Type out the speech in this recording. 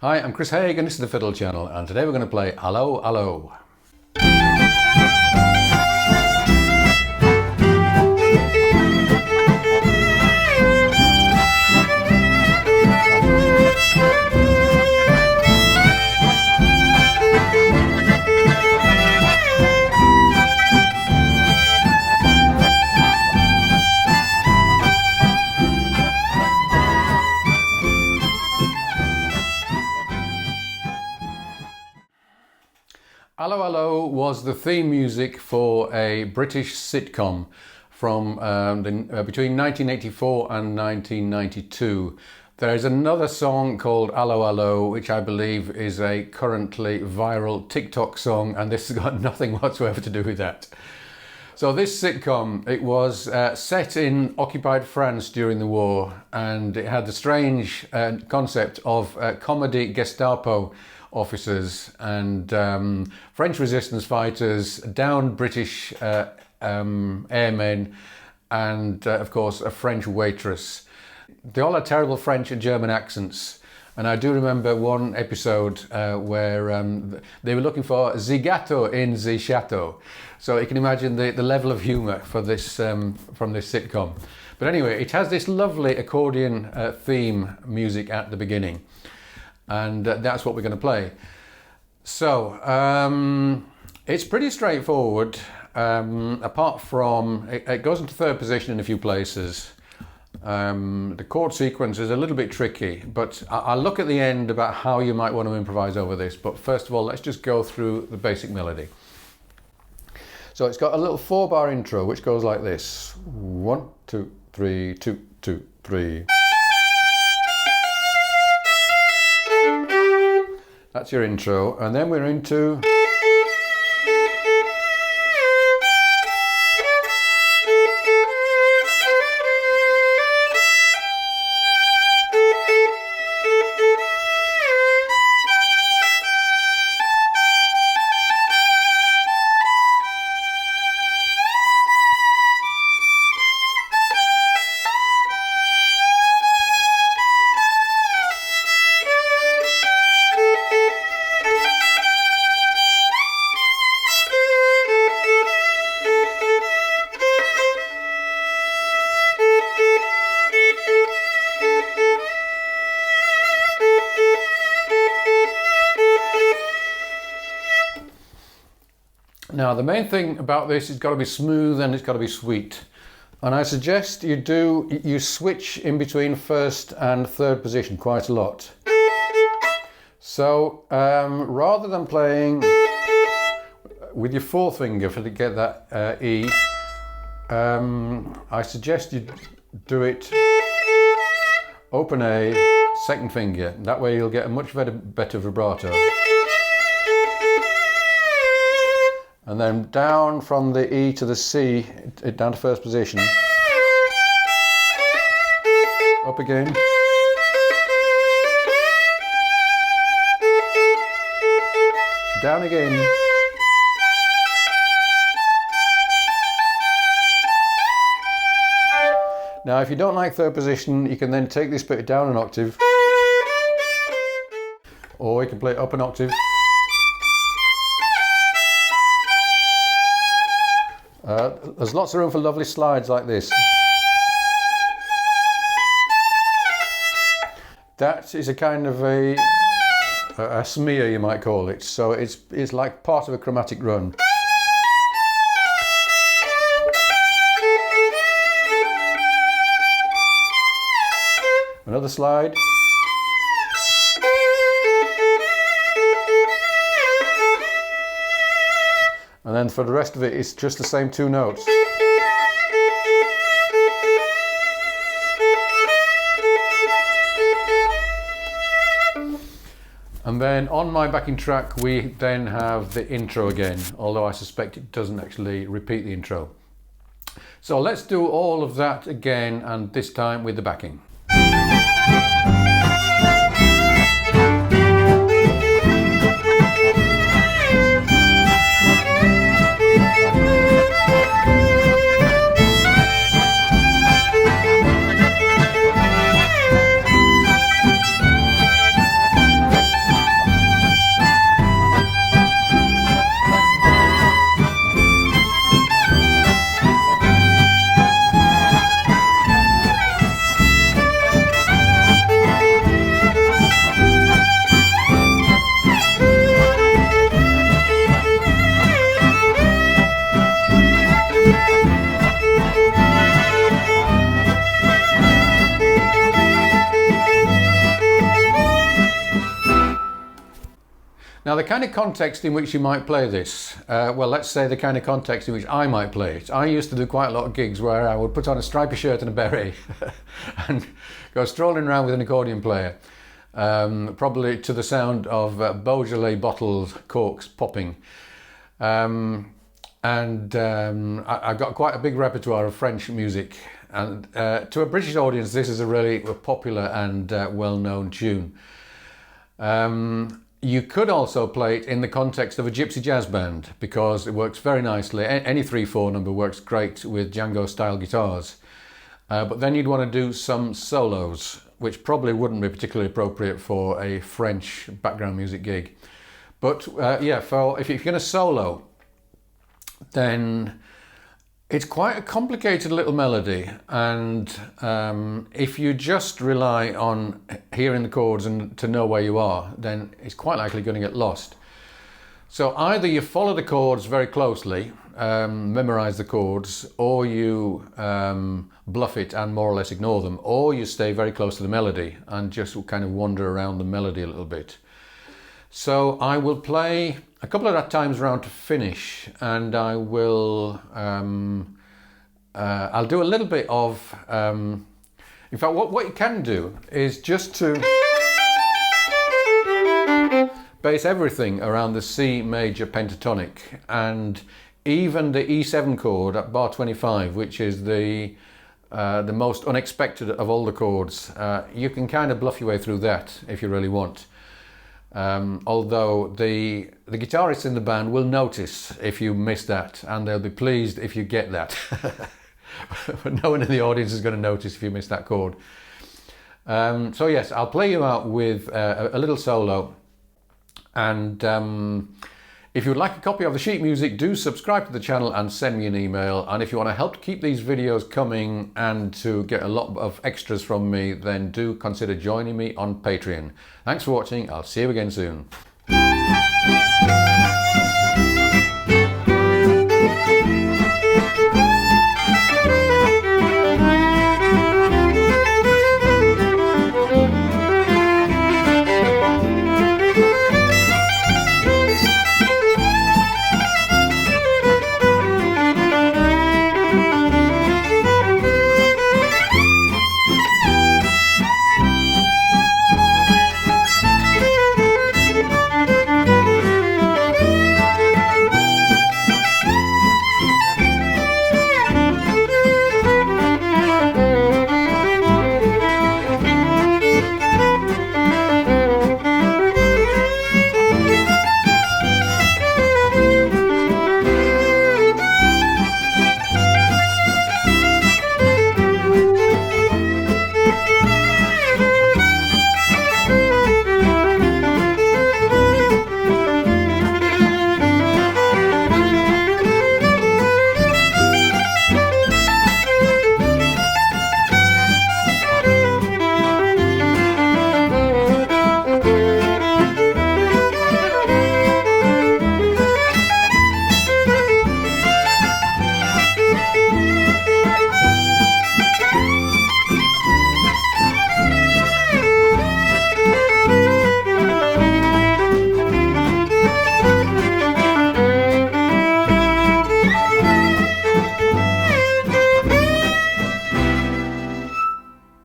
Hi, I'm Chris Haigh and this is the Fiddle channel, and today we're going to play Allo Allo. Allo Allo was the theme music for a British sitcom from between 1984 and 1992. There is another song called Allo Allo, which I believe is a currently viral TikTok song, and this has got nothing whatsoever to do with that. So this sitcom, it was set in occupied France during the war, and it had the strange concept of comedy Gestapo officers and French resistance fighters, downed British airmen, and of course a French waitress. They all had terrible French and German accents, and I do remember one episode where they were looking for the gâteau in the chateau. So you can imagine the level of humour for this from this sitcom. But anyway, it has this lovely accordion theme music at the beginning. And that's what we're going to play. So it's pretty straightforward, apart from it goes into third position in a few places. The chord sequence is a little bit tricky, but I'll look at the end about how you might want to improvise over this. But first of all, let's just go through the basic melody. So it's got a little 4-bar intro which goes like this: 1, 2, 3, 2, 2, 3. That's your intro, and then we're into Now the main thing about this is got to be smooth and it's got to be sweet. And I suggest you switch in between first and third position quite a lot. So rather than playing with your fourth finger to get that E, I suggest you do it open A, second finger. That way you'll get a much better vibrato. And then down from the E to the C, down to first position. Up again. Down again. Now if you don't like third position, you can then take this bit down an octave. Or you can play it up an octave. There's lots of room for lovely slides like this. That is a kind of a smear, you might call it. So it's like part of a chromatic run. Another slide. And then for the rest of it, it's just the same two notes. And then on my backing track, we then have the intro again, although I suspect it doesn't actually repeat the intro. So let's do all of that again, and this time with the backing. Now, the kind of context in which you might play this, well, let's say the kind of context in which I might play it. I used to do quite a lot of gigs where I would put on a stripy shirt and a beret and go strolling around with an accordion player, probably to the sound of Beaujolais bottles, corks popping. I've got quite a big repertoire of French music, and to a British audience, this is a really popular and well-known tune. You could also play it in the context of a gypsy jazz band because it works very nicely. Any 3/4 number works great with Django style guitars. But then you'd want to do some solos, which probably wouldn't be particularly appropriate for a French background music gig. But yeah, if you're going to solo, then it's quite a complicated little melody, and if you just rely on hearing the chords and to know where you are, then it's quite likely going to get lost. So either you follow the chords very closely, memorize the chords, or you bluff it and more or less ignore them, or you stay very close to the melody and just kind of wander around the melody a little bit. So I will play a couple of times around to finish, and I will I'll do a little bit of in fact what you can do is just to base everything around the C major pentatonic, and even the E7 chord at bar 25, which is the most unexpected of all the chords. You can kind of bluff your way through that if you really want. Although the guitarists in the band will notice if you miss that, and they'll be pleased if you get that. But no one in the audience is going to notice if you miss that chord. So yes, I'll play you out with a little solo, and if you would like a copy of the sheet music, do subscribe to the channel and send me an email. And if you want to help keep these videos coming and to get a lot of extras from me, then do consider joining me on Patreon. Thanks for watching. I'll see you again soon.